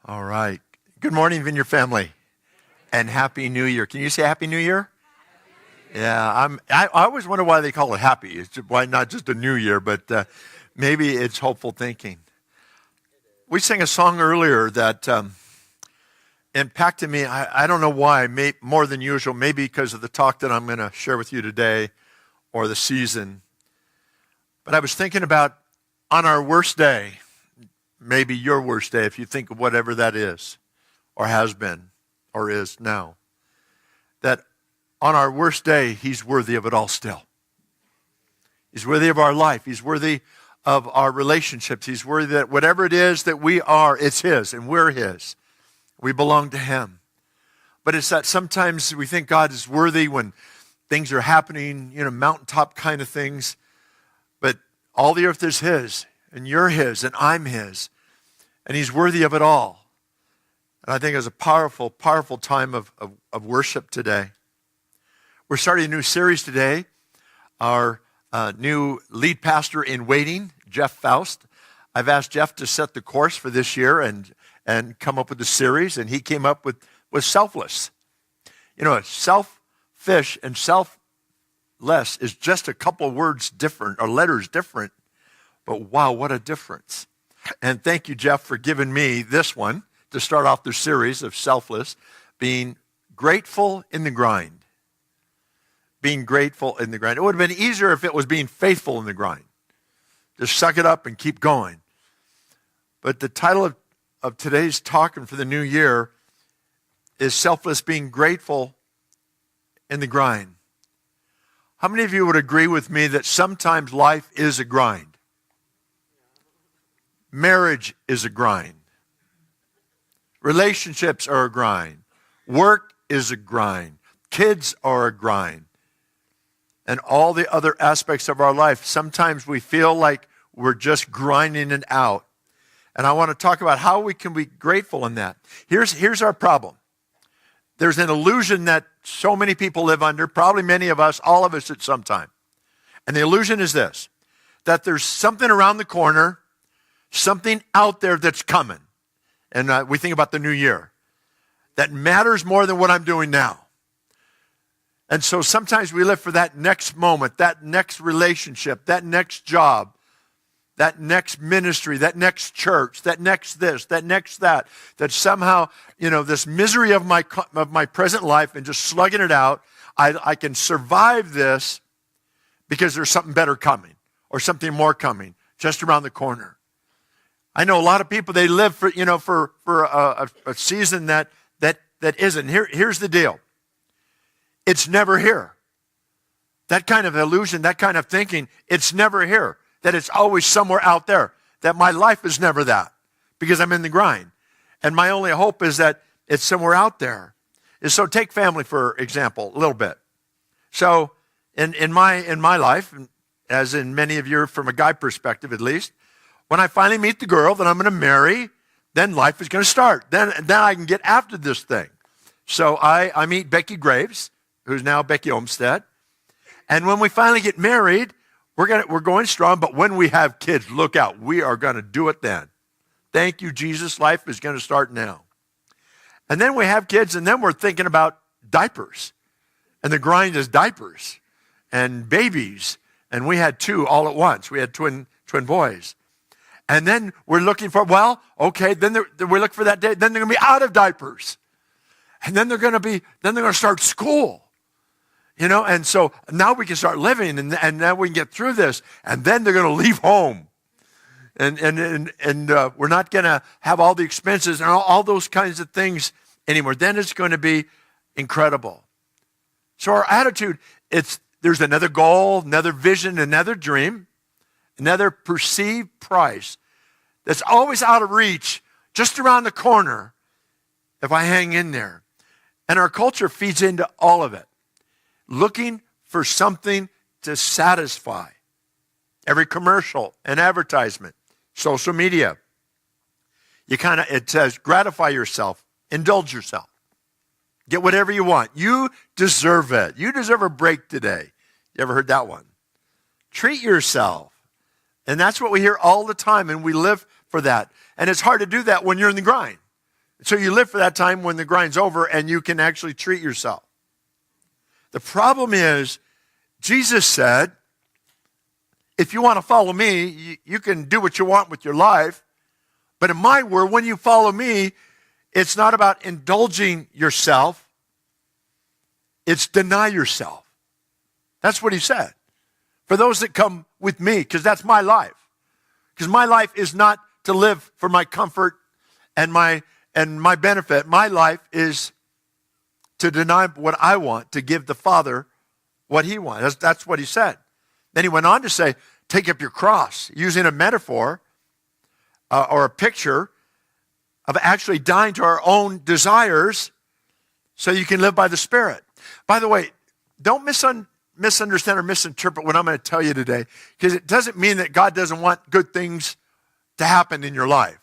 All right. Good morning, Vineyard family, and Happy New Year. Can you say Happy New Year? Yeah, I always wonder why they call it happy. It's just, why not just a new year, but maybe it's hopeful thinking. We sang a song earlier that impacted me. I don't know why, more than usual, maybe because of the talk that I'm going to share with you today or the season. But I was thinking about on our worst day, maybe your worst day, if you think of whatever that is, or has been, or is now, that on our worst day, he's worthy of it all still. He's worthy of our life. He's worthy of our relationships. He's worthy that whatever it is that we are, it's his, and we're his. We belong to him. But it's that sometimes we think God is worthy when things are happening, mountaintop kind of things. But all the earth is his, and you're his, and I'm his. And he's worthy of it all. And I think it was a powerful, powerful time of worship today. We're starting a new series today. Our new lead pastor in waiting, Jeff Faust. I've asked Jeff to set the course for this year and come up with a series, and he came up with Selfless. Selfish and selfless is just a couple words different, or letters different, but wow, what a difference. And thank you, Jeff, for giving me this one to start off the series of Selfless, being grateful in the grind. Being grateful in the grind. It would have been easier if it was being faithful in the grind. Just suck it up and keep going. But the title of today's talk and for the new year is Selfless, being grateful in the grind. How many of you would agree with me that sometimes life is a grind? Marriage is a grind. Relationships are a grind. Work is a grind. Kids are a grind. And all the other aspects of our life, sometimes we feel like we're just grinding it out. And I want to talk about how we can be grateful in that. Here's our problem. There's an illusion that so many people live under, probably many of us, all of us at some time. And the illusion is this, that there's something around the corner, something out there that's coming. And we think about the new year. That matters more than what I'm doing now. And so sometimes we live for that next moment, that next relationship, that next job, that next ministry, that next church, that next this, that next that somehow, this misery of my present life and just slugging it out, I can survive this because there's something better coming or something more coming just around the corner. I know a lot of people, they live for a season that isn't. Here's the deal. It's never here. That kind of illusion, that kind of thinking, it's never here. That it's always somewhere out there. That my life is never that because I'm in the grind. And my only hope is that it's somewhere out there. So take family, for example, a little bit. So in my life, as in many of you from a guy perspective at least, when I finally meet the girl that I'm going to marry, then life is going to start. Then I can get after this thing. So I meet Becky Graves, who's now Becky Olmstead. And when we finally get married, we're going strong. But when we have kids, look out. We are going to do it then. Thank you, Jesus. Life is going to start now. And then we have kids, and then we're thinking about diapers. And the grind is diapers and babies. And we had two all at once. We had twin boys. And then we're looking for, then we look for that day. Then they're going to be out of diapers. And then they're going to start school. And so now we can start living and now we can get through this. And then they're going to leave home. And we're not going to have all the expenses and all those kinds of things anymore. Then it's going to be incredible. So our attitude, there's another goal, another vision, another dream, another perceived price that's always out of reach, just around the corner if I hang in there. And our culture feeds into all of it, looking for something to satisfy. Every commercial and advertisement, social media, it says gratify yourself, indulge yourself, get whatever you want. You deserve it. You deserve a break today. You ever heard that one? Treat yourself. And that's what we hear all the time, and we live for that. And it's hard to do that when you're in the grind. So you live for that time when the grind's over and you can actually treat yourself. The problem is, Jesus said, if you want to follow me, you can do what you want with your life. But in my word, when you follow me, it's not about indulging yourself. It's deny yourself. That's what he said. For those that come with me, because that's my life. Because my life is not to live for my comfort and my benefit. My life is to deny what I want, to give the Father what he wants. That's what he said. Then he went on to say, take up your cross, using a metaphor or a picture of actually dying to our own desires so you can live by the Spirit. By the way, don't misunderstand or misinterpret what I'm going to tell you today, because it doesn't mean that God doesn't want good things to happen in your life.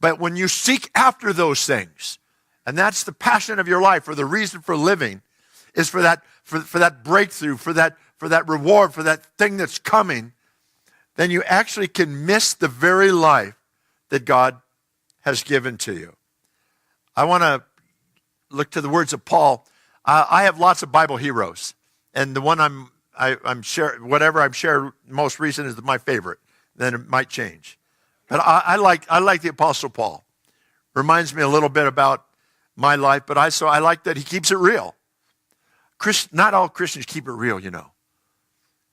But when you seek after those things, and that's the passion of your life, or the reason for living, is for that breakthrough, for that reward, for that thing that's coming, then you actually can miss the very life that God has given to you. I want to look to the words of Paul. I have lots of Bible heroes, and the one I'm sharing most recent is my favorite. Then it might change, but I like the Apostle Paul. Reminds me a little bit about my life, but I like that he keeps it real. Not all Christians keep it real, you know.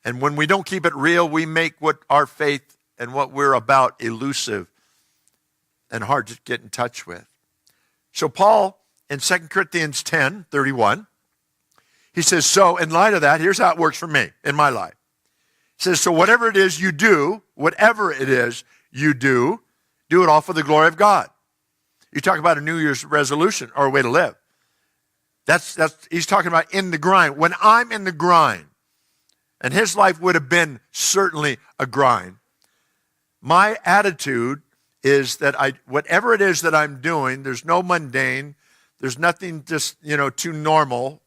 And when we don't keep it real, we make what our faith and what we're about elusive and hard to get in touch with. So Paul, in 2 Corinthians 10:31, he says, so in light of that, here's how it works for me in my life. He says, so whatever it is you do, do it all for the glory of God. You talk about a New Year's resolution or a way to live. He's talking about in the grind. When I'm in the grind, and his life would have been certainly a grind, my attitude is that whatever it is that I'm doing, there's no mundane, there's nothing just, too normal.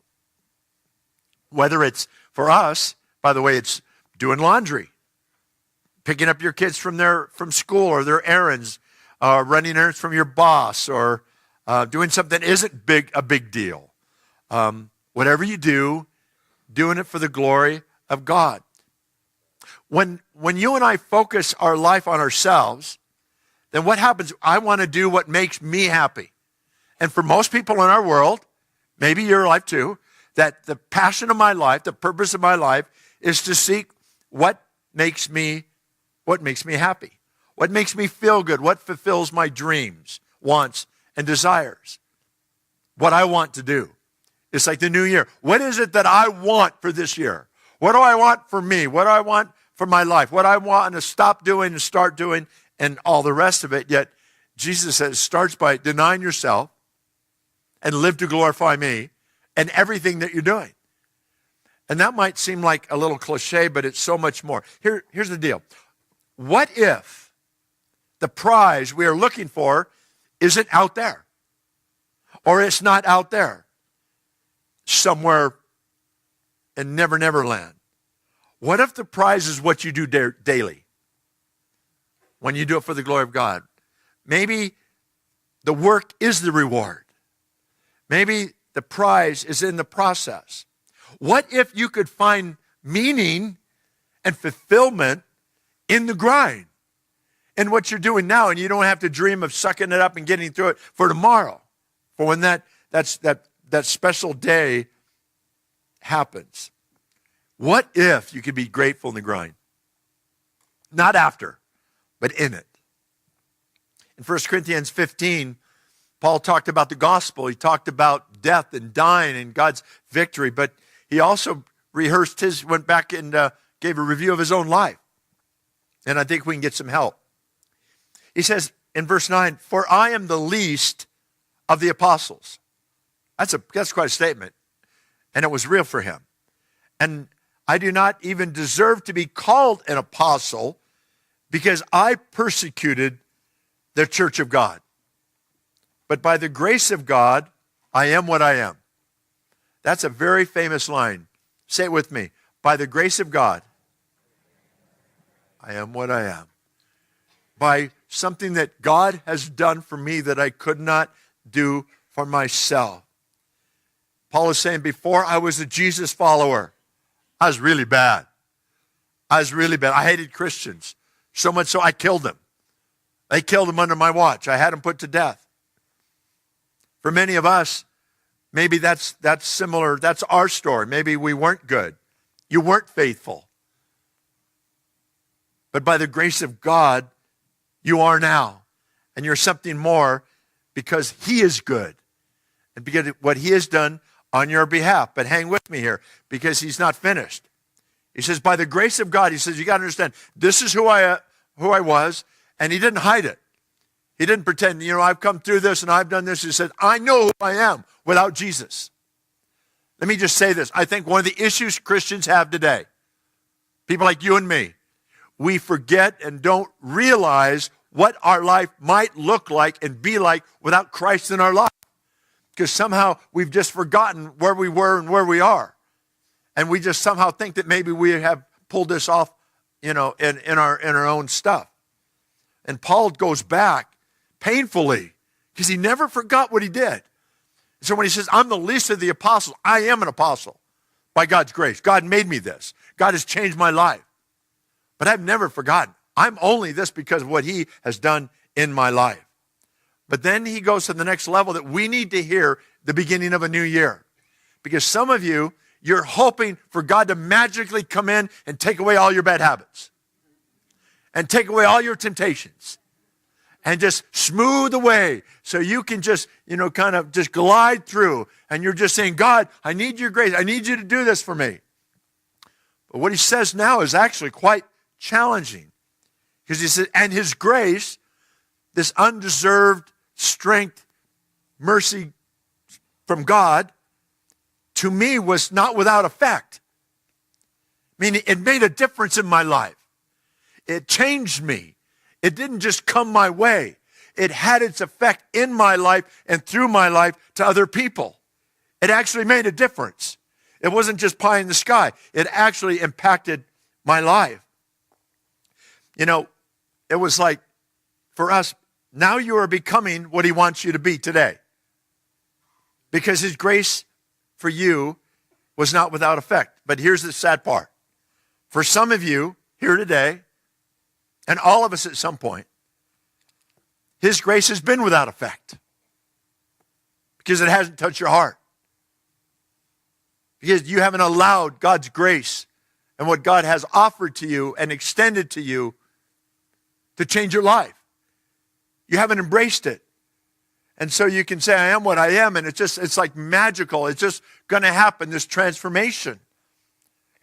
Whether it's for us, by the way, it's doing laundry, picking up your kids from school or their errands, running errands from your boss, or doing something that isn't a big deal. Whatever you do, doing it for the glory of God. When you and I focus our life on ourselves, then what happens? I want to do what makes me happy. And for most people in our world, maybe your life too, that the passion of my life, the purpose of my life is to seek what makes me happy, what makes me feel good, what fulfills my dreams, wants, and desires, what I want to do. It's like the new year. What is it that I want for this year? What do I want for me? What do I want for my life? What I want to stop doing and start doing and all the rest of it. Yet Jesus says it starts by denying yourself and live to glorify me and everything that you're doing. And that might seem like a little cliche, but it's so much more. Here's the deal. What if the prize we are looking for isn't out there? Or it's not out there somewhere in Never Never Land? What if the prize is what you do daily? When you do it for the glory of God. Maybe the work is the reward. Maybe the prize is in the process. What if you could find meaning and fulfillment in the grind, in what you're doing now, and you don't have to dream of sucking it up and getting through it for tomorrow, for when that special day happens? What if you could be grateful in the grind? Not after, but in it. In 1 Corinthians 15, Paul talked about the gospel. He talked about death and dying and God's victory, but he also went back and gave a review of his own life. And I think we can get some help. He says in verse 9, for I am the least of the apostles. That's quite a statement. And it was real for him. And I do not even deserve to be called an apostle because I persecuted the church of God. But by the grace of God, I am what I am. That's a very famous line. Say it with me. By the grace of God, I am what I am. By something that God has done for me that I could not do for myself. Paul is saying, before I was a Jesus follower, I was really bad. I hated Christians. So much so I killed them. They killed them under my watch. I had them put to death. For many of us, maybe that's similar. That's our story. Maybe we weren't good. You weren't faithful. But by the grace of God, you are now. And you're something more because he is good. And because of what he has done on your behalf. But hang with me here, because he's not finished. He says, by the grace of God, he says, you got to understand, this is who I was, and he didn't hide it. He didn't pretend, I've come through this and I've done this. He said, I know who I am without Jesus. Let me just say this. I think one of the issues Christians have today, people like you and me, we forget and don't realize what our life might look like and be like without Christ in our life. Because somehow we've just forgotten where we were and where we are. And we just somehow think that maybe we have pulled this off, in our own stuff. And Paul goes back painfully because he never forgot what he did. So when he says, I'm the least of the apostles, I am an apostle by God's grace. God made me this. God has changed my life. But I've never forgotten. I'm only this because of what he has done in my life. But then he goes to the next level that we need to hear the beginning of a new year. Because some of you, you're hoping for God to magically come in and take away all your bad habits. And take away all your temptations. And just smooth away so you can just, kind of just glide through. And you're just saying, God, I need your grace. I need you to do this for me. But what he says now is actually quite challenging. Because he said, and his grace, this undeserved strength, mercy from God, to me was not without effect. Meaning it made a difference in my life. It changed me. It didn't just come my way. It had its effect in my life and through my life to other people. It actually made a difference. It wasn't just pie in the sky. It actually impacted my life. It was like, for us, now you are becoming what he wants you to be today. Because his grace for you was not without effect. But here's the sad part. For some of you here today, and all of us at some point, his grace has been without effect. Because it hasn't touched your heart. Because you haven't allowed God's grace and what God has offered to you and extended to you to change your life. You haven't embraced it. And so you can say, I am what I am, and it's like magical. It's just going to happen, this transformation.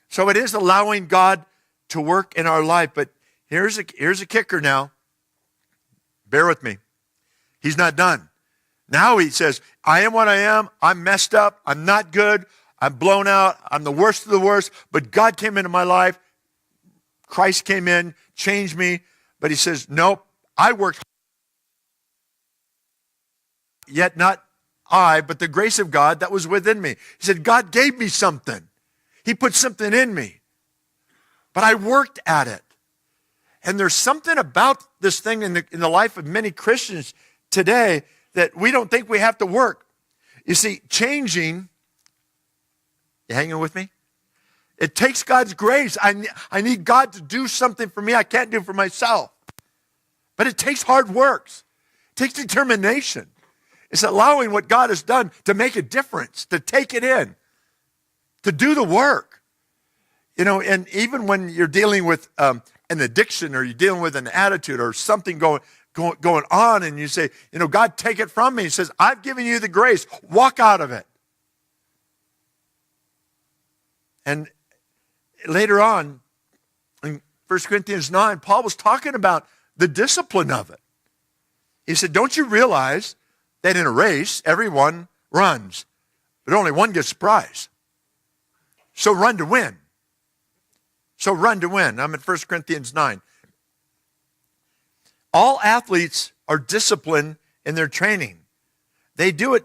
So it is allowing God to work in our life. But here's a kicker now. Bear with me. He's not done. Now he says, I am what I am. I'm messed up. I'm not good. I'm blown out. I'm the worst of the worst. But God came into my life. Christ came in, changed me. But he says, nope, I worked hard. Yet not I, but the grace of God that was within me. He said, God gave me something. He put something in me. But I worked at it. And there's something about this thing in the life of many Christians today that we don't think we have to work. You see, changing, you hanging with me? It takes God's grace. I need God to do something for me I can't do for myself. But it takes hard works. It takes determination. It's allowing what God has done to make a difference, to take it in, to do the work. And even when you're dealing with an addiction or you're dealing with an attitude or something going on and you say, God, take it from me. He says, I've given you the grace. Walk out of it. And later on, in 1 Corinthians 9, Paul was talking about the discipline of it. He said, don't you realize that in a race, everyone runs, but only one gets the prize. So run to win. I'm in 1 Corinthians 9. All athletes are disciplined in their training. They do it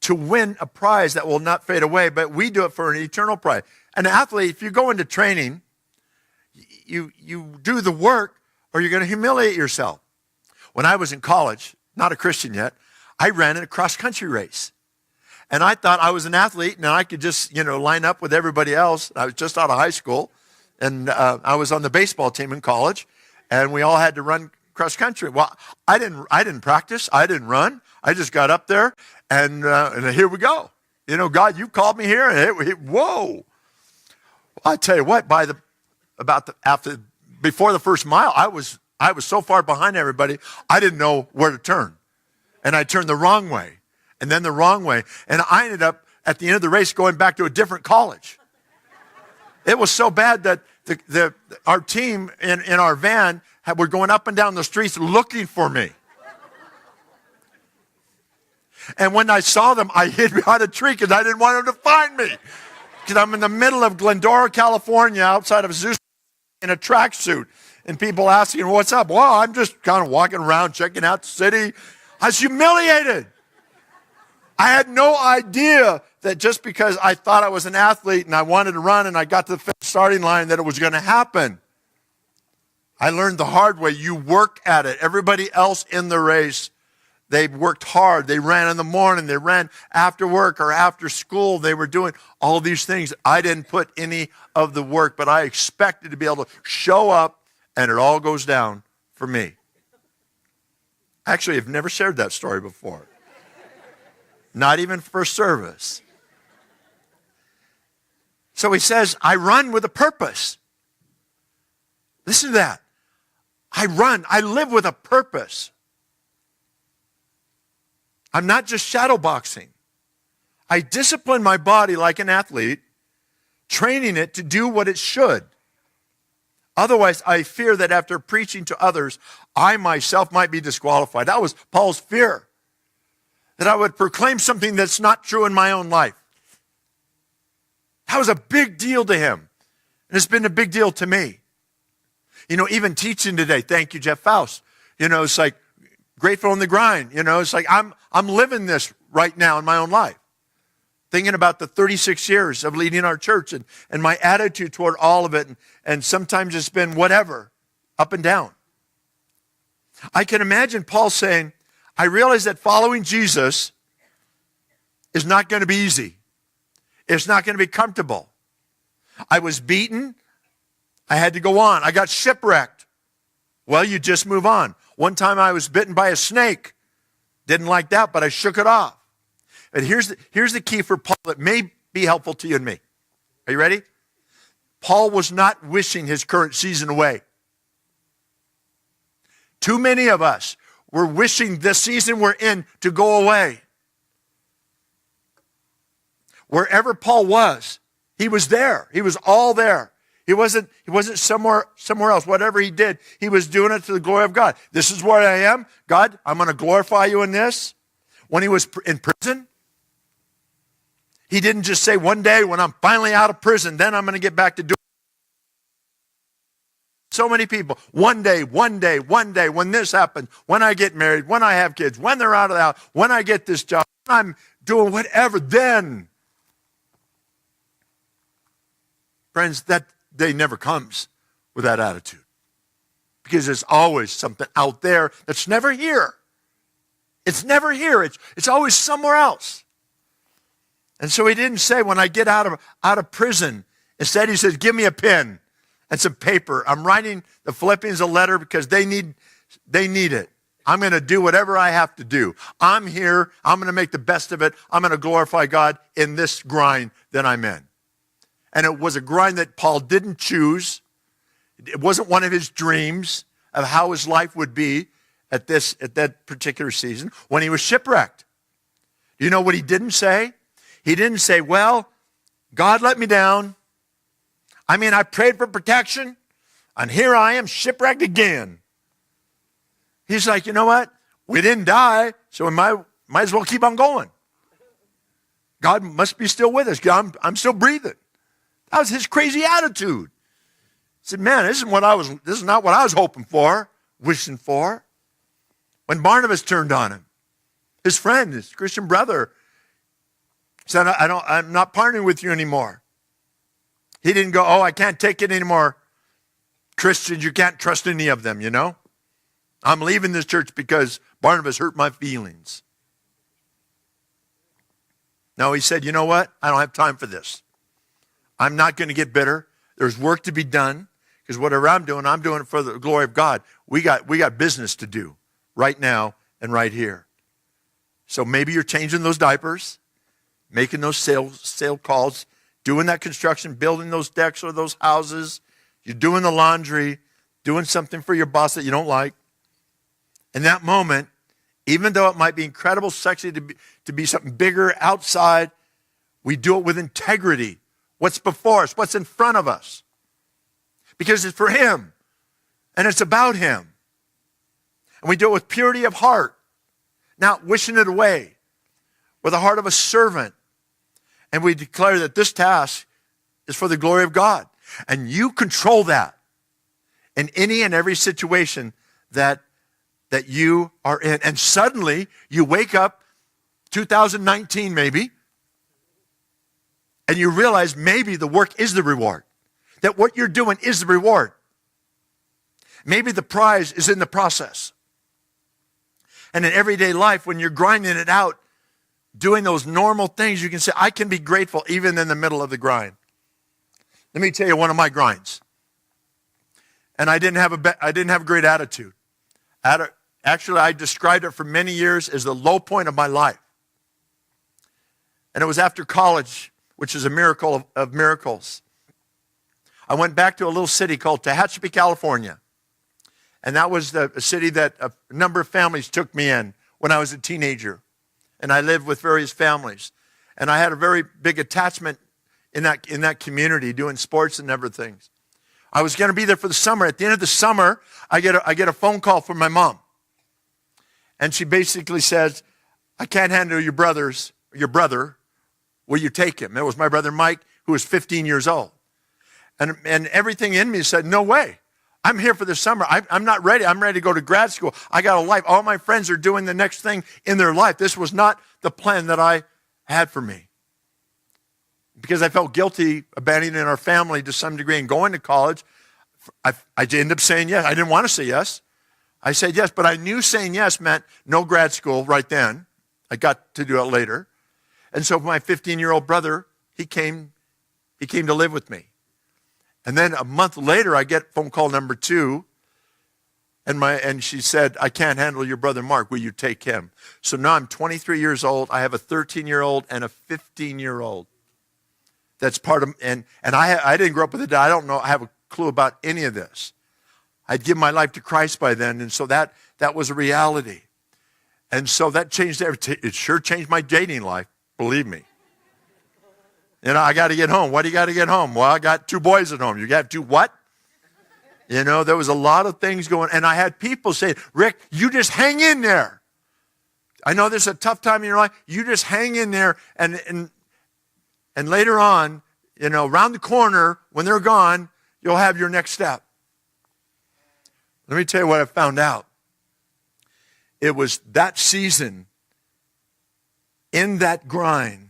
to win a prize that will not fade away, but we do it for an eternal prize. An athlete, if you go into training, you do the work or you're going to humiliate yourself. When I was in college, not a Christian yet, I ran in a cross-country race. And I thought I was an athlete and I could just, line up with everybody else. I was just out of high school. And I was on the baseball team in college. And we all had to run cross-country. Well, I didn't practice. I didn't run. I just got up there and here we go. God, you called me here. And whoa. Well, I tell you what, before the first mile, I was so far behind everybody, I didn't know where to turn. And I turned the wrong way. And then the wrong way. And I ended up, at the end of the race, going back to a different college. It was so bad that our team in our van were going up and down the streets looking for me. And when I saw them, I hid behind a tree because I didn't want them to find me. Because I'm in the middle of Glendora, California, outside of Zeus, in a tracksuit. And people asking, what's up? Well, I'm just kind of walking around, checking out the city. I was humiliated. I had no idea that just because I thought I was an athlete and I wanted to run and I got to the starting line that it was going to happen. I learned the hard way. You work at it. Everybody else in the race, they worked hard. They ran in the morning. They ran after work or after school. They were doing all these things. I didn't put any of the work, but I expected to be able to show up and it all goes down for me. Actually, I've never shared that story before. Not even first service. So he says, I run with a purpose. Listen to that. I run. I live with a purpose. I'm not just shadow boxing. I discipline my body like an athlete, training it to do what it should. Otherwise, I fear that after preaching to others, I myself might be disqualified. That was Paul's fear. That I would proclaim something that's not true in my own life. That was a big deal to him. And it's been a big deal to me. Even teaching today, thank you, Jeff Faust. It's like grateful in the grind. It's like I'm living this right now in my own life. Thinking about the 36 years of leading our church and my attitude toward all of it. And sometimes it's been whatever, up and down. I can imagine Paul saying, I realize that following Jesus is not going to be easy. It's not going to be comfortable. I was beaten. I had to go on. I got shipwrecked. Well, you just move on. One time I was bitten by a snake. Didn't like that, but I shook it off. And here's the key for Paul that may be helpful to you and me. Are you ready? Paul was not wishing his current season away. Too many of us were wishing this season we're in to go away. Wherever Paul was, he was there. He was all there. He wasn't somewhere else. Whatever he did, he was doing it to the glory of God. This is where I am. God, I'm going to glorify you in this. When he was in prison, he didn't just say, one day when I'm finally out of prison, then I'm going to get back to doing it. So many people, one day, when this happens, when I get married, when I have kids, when they're out of the house, when I get this job, I'm doing whatever, then. Friends, that day never comes with that attitude. Because there's always something out there that's never here. It's never here. It's always somewhere else. And so he didn't say, when I get out of prison, instead he says, give me a pen and some paper. I'm writing the Philippians a letter because they need it. I'm going to do whatever I have to do. I'm here. I'm going to make the best of it. I'm going to glorify God in this grind that I'm in. And it was a grind that Paul didn't choose. It wasn't one of his dreams of how his life would be at that particular season when he was shipwrecked. Do you know what he didn't say? He didn't say, well, God let me down. I prayed for protection, and here I am shipwrecked again. He's like, you know what? We didn't die, so we might as well keep on going. God must be still with us. I'm still breathing. That was his crazy attitude. He said, man, this is not what I was hoping for, wishing for. When Barnabas turned on him, his friend, his Christian brother, said, I'm not partnering with you anymore. He didn't go, I can't take it anymore. Christians, you can't trust any of them, I'm leaving this church because Barnabas hurt my feelings. No, he said, you know what? I don't have time for this. I'm not going to get bitter. There's work to be done, because whatever I'm doing it for the glory of God. We got business to do right now and right here. So maybe you're changing those diapers, making those sale calls, doing that construction, building those decks or those houses. You're doing the laundry, doing something for your boss that you don't like. In that moment, even though it might be incredible, sexy to be something bigger outside, we do it with integrity. What's before us, what's in front of us. Because it's for him, and it's about him. And we do it with purity of heart, not wishing it away, with the heart of a servant. And we declare that this task is for the glory of God. And you control that in any and every situation that you are in. And suddenly, you wake up, 2019 maybe, and you realize maybe the work is the reward. That what you're doing is the reward. Maybe the prize is in the process. And in everyday life, when you're grinding it out, doing those normal things, you can say, I can be grateful even in the middle of the grind. Let me tell you one of my grinds. And I didn't have a great attitude. Actually, I described it for many years as the low point of my life. And it was after college, which is a miracle of miracles. I went back to a little city called Tehachapi, California. And that was a city that a number of families took me in when I was a teenager. And I lived with various families. And I had a very big attachment in that community, doing sports and everything. I was going to be there for the summer. At the end of the summer, I get a phone call from my mom. And she basically says, I can't handle your brother. Will you take him? It was my brother Mike, who was 15 years old. And everything in me said, no way. I'm here for the summer. I'm not ready. I'm ready to go to grad school. I got a life. All my friends are doing the next thing in their life. This was not the plan that I had for me. Because I felt guilty abandoning our family to some degree and going to college, I ended up saying yes. I didn't want to say yes. I said yes, but I knew saying yes meant no grad school right then. I got to do it later. And so my 15-year-old brother, he came to live with me. And then a month later, I get phone call number 2, and she said, I can't handle your brother Mark. Will you take him? So now I'm 23 years old. I have a 13-year-old and a 15-year-old. That's part of, and I didn't grow up with a dad. I don't know. I have a clue about any of this. I'd given my life to Christ by then, and so that was a reality. And so that changed everything. It sure changed my dating life, believe me. I got to get home. Why do you got to get home? Well, I got 2 boys at home. You got 2 what? There was a lot of things going, and I had people say, Rick, you just hang in there. I know this is a tough time in your life. You just hang in there, and later on, around the corner, when they're gone, you'll have your next step. Let me tell you what I found out. It was that season, in that grind,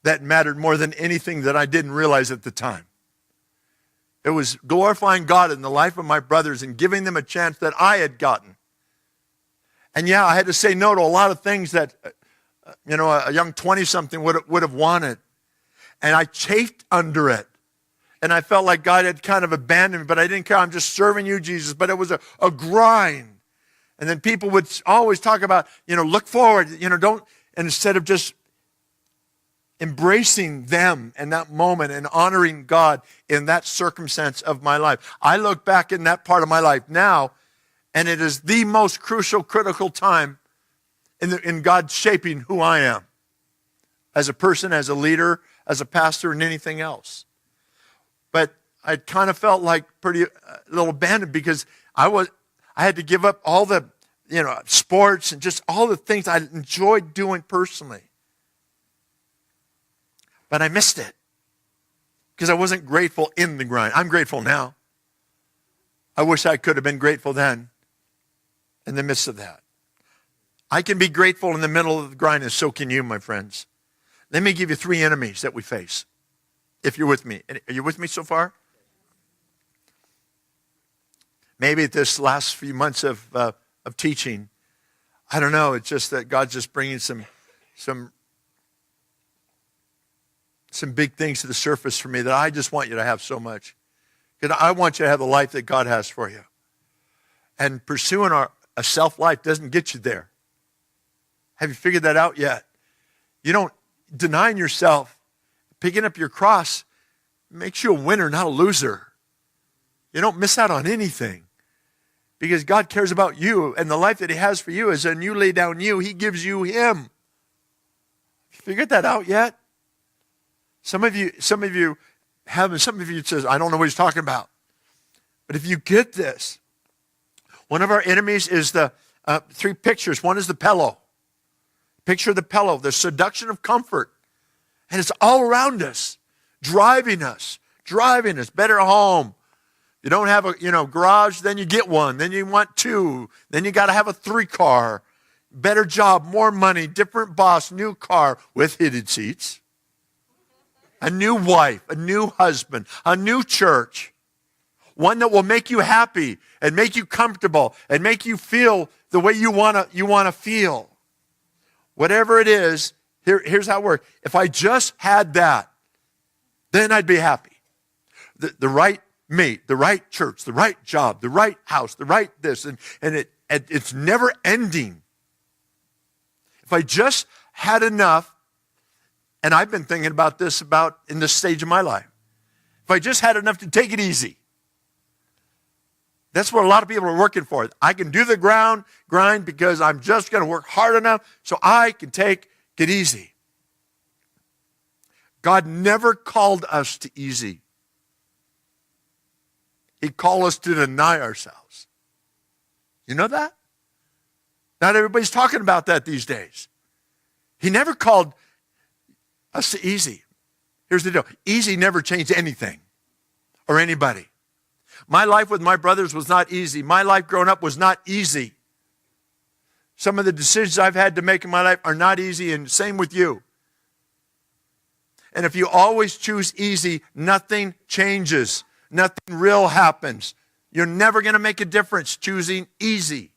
that mattered more than anything that I didn't realize at the time. It was glorifying God in the life of my brothers and giving them a chance that I had gotten. And yeah, I had to say no to a lot of things that, a young 20-something would have wanted. And I chafed under it. And I felt like God had kind of abandoned me, but I didn't care. I'm just serving you, Jesus. But it was a grind. And then people would always talk about, look forward, don't, and instead of just embracing them in that moment and honoring God in that circumstance of my life. I look back in that part of my life now, and it is the most crucial, critical time in God shaping who I am as a person, as a leader, as a pastor, and anything else. But I kind of felt like pretty a little abandoned because I had to give up all the, sports and just all the things I enjoyed doing personally. But I missed it because I wasn't grateful in the grind. I'm grateful now. I wish I could have been grateful then in the midst of that. I can be grateful in the middle of the grind, and so can you, my friends. Let me give you 3 enemies that we face. If you're with me. Are you with me so far? maybe this last few months of teaching, I don't know, it's just that God's just bringing some big things to the surface for me that I just want you to have so much. Because I want you to have the life that God has for you. And pursuing a self-life doesn't get you there. Have you figured that out yet? You don't, denying yourself, picking up your cross makes you a winner, not a loser. You don't miss out on anything. Because God cares about you, and the life that he has for you is when you lay down you, he gives you him. Have you figured that out yet? Some of you haven't. Some of you says, I don't know what he's talking about. But if you get this, one of our enemies is the three pictures. One is the pillow. Picture the pillow, the seduction of comfort. And it's all around us, driving us, better home. You don't have a garage, then you get one. Then you want two. Then you got to have a 3-car. Better job, more money, different boss, new car with heated seats. A new wife, a new husband, a new church. One that will make you happy and make you comfortable and make you feel the way you want to feel. Whatever it is, here's how it works. If I just had that, then I'd be happy. The right mate, the right church, the right job, the right house, the right this, and it's never ending. If I just had enough, and I've been thinking about this in this stage of my life. If I just had enough to take it easy. That's what a lot of people are working for. I can do the grind because I'm just going to work hard enough so I can take it easy. God never called us to easy. He called us to deny ourselves. You know that? Not everybody's talking about that these days. He never called us to easy. Here's the deal. Easy never changed anything or anybody. My life with my brothers was not easy. My life growing up was not easy. Some of the decisions I've had to make in my life are not easy, and same with you. And if you always choose easy, nothing changes. Nothing real happens. You're never going to make a difference choosing easy.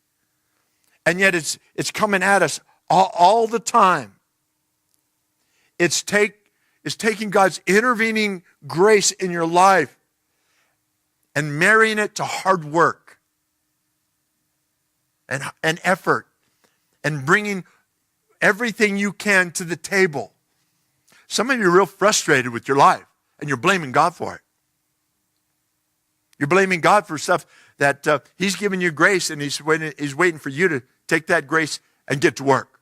And yet it's coming at us all the time. It's taking God's intervening grace in your life and marrying it to hard work and effort and bringing everything you can to the table. Some of you are real frustrated with your life and you're blaming God for it. You're blaming God for stuff that he's given you grace and he's waiting for you to take that grace and get to work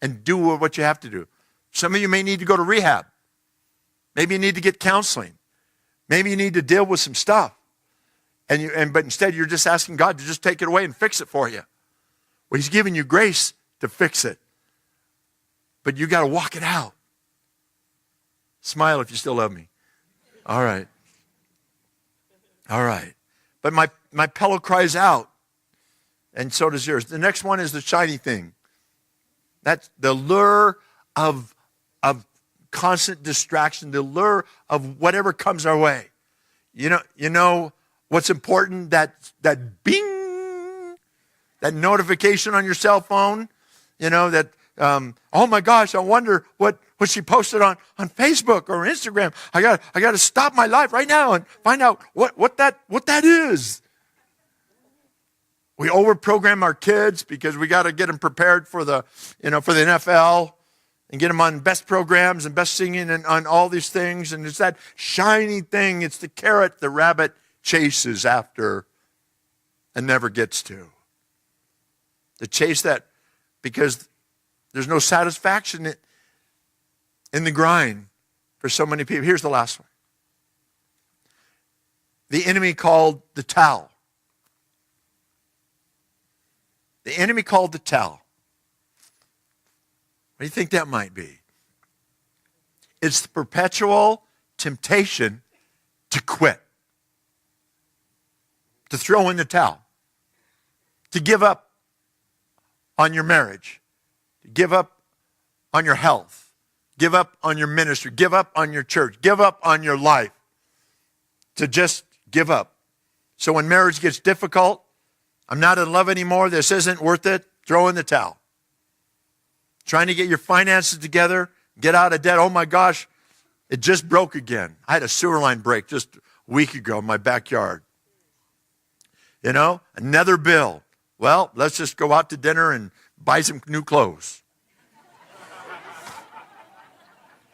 and do what you have to do. Some of you may need to go to rehab. Maybe you need to get counseling. Maybe you need to deal with some stuff. But instead you're just asking God to just take it away and fix it for you. Well, he's giving you grace to fix it. But you got to walk it out. Smile if you still love me. All right. All right. But my pillow cries out. And so does yours. The next one is the shiny thing. That's the lure of constant distraction, the lure of whatever comes our way. You know what's important? That bing, that notification on your cell phone. That oh my gosh, I wonder what she posted on Facebook or Instagram. I got to stop my life right now and find out what that is. We overprogram our kids because we got to get them prepared for the NFL and get them on best programs and best singing and on all these things. And it's that shiny thing. It's the carrot the rabbit chases after and never gets to. To chase that because there's no satisfaction in the grind for so many people. Here's the last one. The enemy called the towel. The enemy called the towel. What do you think that might be? It's the perpetual temptation to quit, to throw in the towel, to give up on your marriage, to give up on your health, give up on your ministry, give up on your church, give up on your life, to just give up. So when marriage gets difficult, I'm not in love anymore, this isn't worth it, throw in the towel. Trying to get your finances together, get out of debt. Oh my gosh, it just broke again. I had a sewer line break just a week ago in my backyard. You know, another bill. Well, let's just go out to dinner and buy some new clothes.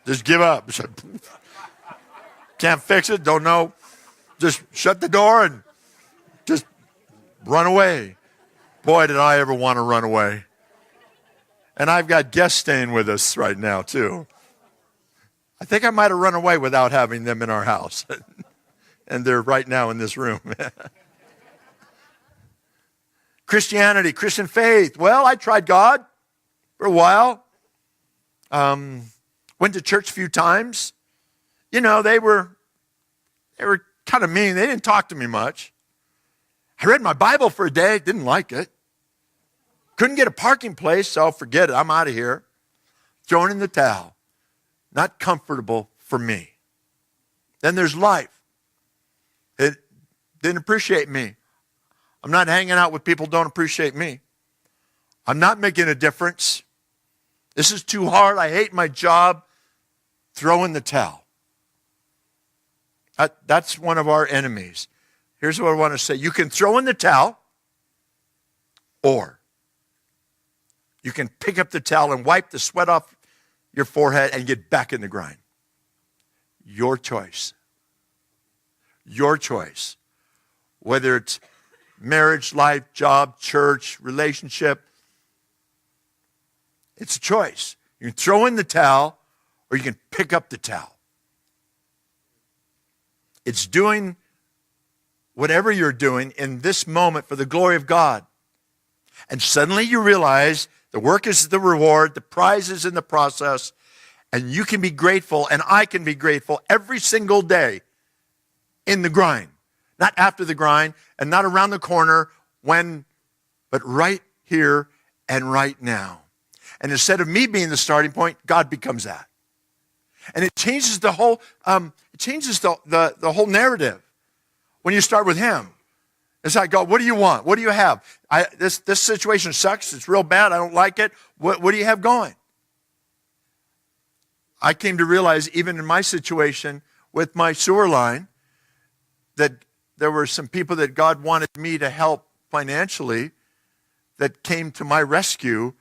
Just give up. Can't fix it, don't know. Just shut the door and just run away. Boy, did I ever want to run away. And I've got guests staying with us right now, too. I think I might have run away without having them in our house. And they're right now in this room. Christianity, Christian faith. Well, I tried God for a while. Went to church a few times. You know, they were kind of mean. They didn't talk to me much. I read my Bible for a day, didn't like it. Couldn't get a parking place, so forget it. I'm out of here. Thrown in the towel. Not comfortable for me. Then there's life. It didn't appreciate me. I'm not hanging out with people who don't appreciate me. I'm not making a difference. This is too hard. I hate my job. Throw in the towel. That's one of our enemies. Here's what I want to say. You can throw in the towel, or you can pick up the towel and wipe the sweat off your forehead and get back in the grind. Your choice. Your choice. Whether it's marriage, life, job, church, relationship, it's a choice. You can throw in the towel or you can pick up the towel. It's doing whatever you're doing in this moment for the glory of God. And suddenly you realize the work is the reward, the prize is in the process, and you can be grateful, and I can be grateful every single day in the grind. Not after the grind, and not around the corner, but right here and right now. And instead of me being the starting point, God becomes that. And it changes the whole, the whole narrative when you start with Him. It's like, God, what do you want? What do you have? This situation sucks. It's real bad. I don't like it. What do you have going? I came to realize, even in my situation with my sewer line, that there were some people that God wanted me to help financially that came to my rescue,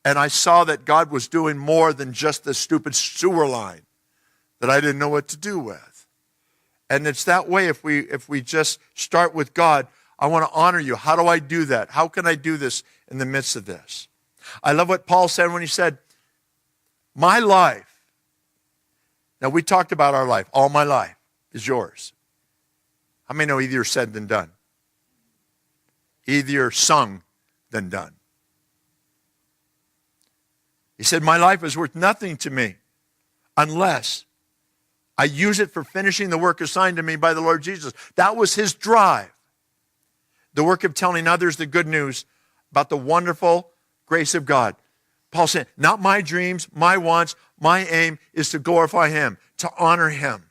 and I saw that God was doing more than just the stupid sewer line that I didn't know what to do with. And it's that way if we just start with God. I want to honor you. How do I do that? How can I do this in the midst of this? I love what Paul said when he said, my life. Now, we talked about our life. All my life is yours. How many know easier said than done? Easier sung than done. He said, my life is worth nothing to me unless I use it for finishing the work assigned to me by the Lord Jesus. That was his drive. The work of telling others the good news about the wonderful grace of God. Paul said, not my dreams, my wants, my aim is to glorify Him, to honor Him.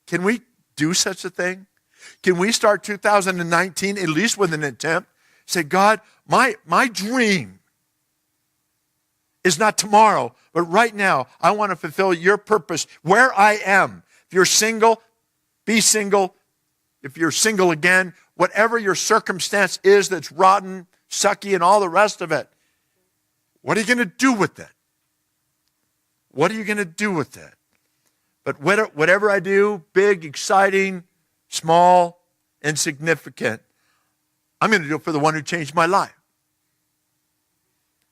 Can we do such a thing? Can we start 2019 at least with an attempt? Say, God, my dream is not tomorrow, but right now I want to fulfill your purpose where I am. If you're single, be single. If you're single again, whatever your circumstance is that's rotten, sucky, and all the rest of it, what are you going to do with it? What are you going to do with it? But whatever I do, big, exciting, small, insignificant, I'm going to do it for the one who changed my life.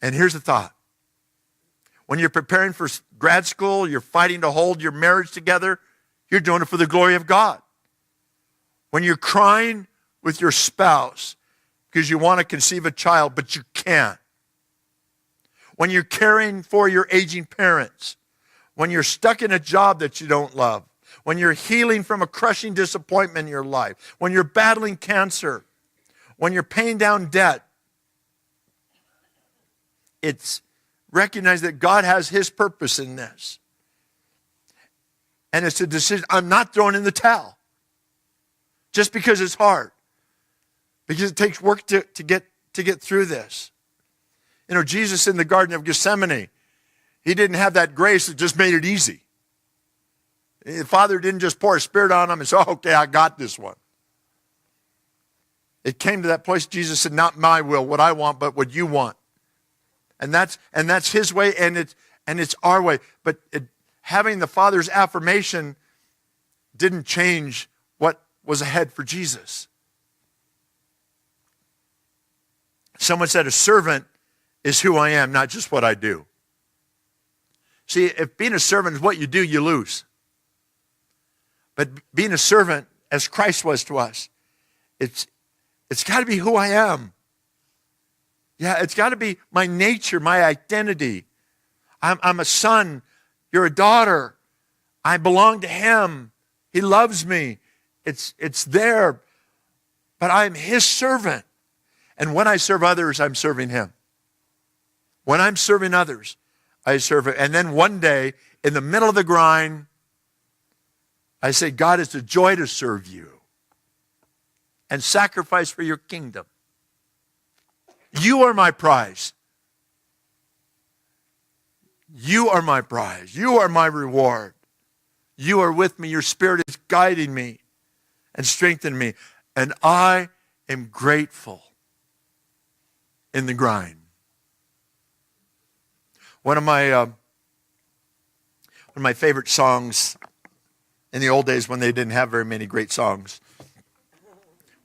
And here's the thought. When you're preparing for grad school, you're fighting to hold your marriage together, you're doing it for the glory of God. When you're crying with your spouse because you want to conceive a child, but you can't. When you're caring for your aging parents, when you're stuck in a job that you don't love, when you're healing from a crushing disappointment in your life, when you're battling cancer, when you're paying down debt, it's recognize that God has His purpose in this. And it's a decision. I'm not throwing in the towel. just because it's hard. Because it takes work to get through this. You know, Jesus in the Garden of Gethsemane, he didn't have that grace that just made it easy. The Father didn't just pour His Spirit on him and say, oh, okay, I got this one. It came to that place, Jesus said, not my will, what I want, but what you want. And that's His way, and it's our way. But having the Father's affirmation didn't change what was ahead for Jesus. Someone said, a servant is who I am, not just what I do. See, if being a servant is what you do, you lose. But being a servant, as Christ was to us, it's got to be who I am. Yeah, it's got to be my nature, my identity. I'm a son. You're a daughter. I belong to Him. He loves me. It's there. But I'm His servant. And when I serve others, I'm serving Him. When I'm serving others, I serve Him. And then one day, in the middle of the grind, I say, God, it's a joy to serve you and sacrifice for your kingdom. You are my prize. You are my prize. You are my reward. You are with me. Your Spirit is guiding me and strengthening me. And I am grateful in the grind. One of my favorite songs in the old days when they didn't have very many great songs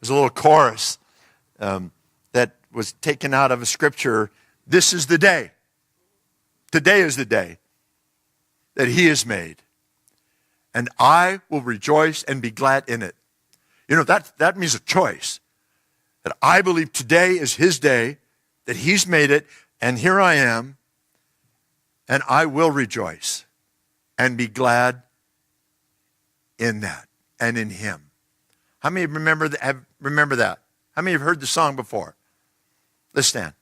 was a little chorus that was taken out of a scripture. This is the day. Today is the day that He has made. And I will rejoice and be glad in it. You know, that means a choice. That I believe today is His day, that He's made it, and here I am, and I will rejoice and be glad in that and in Him. How many remember that? How many have heard the song before? Let's stand.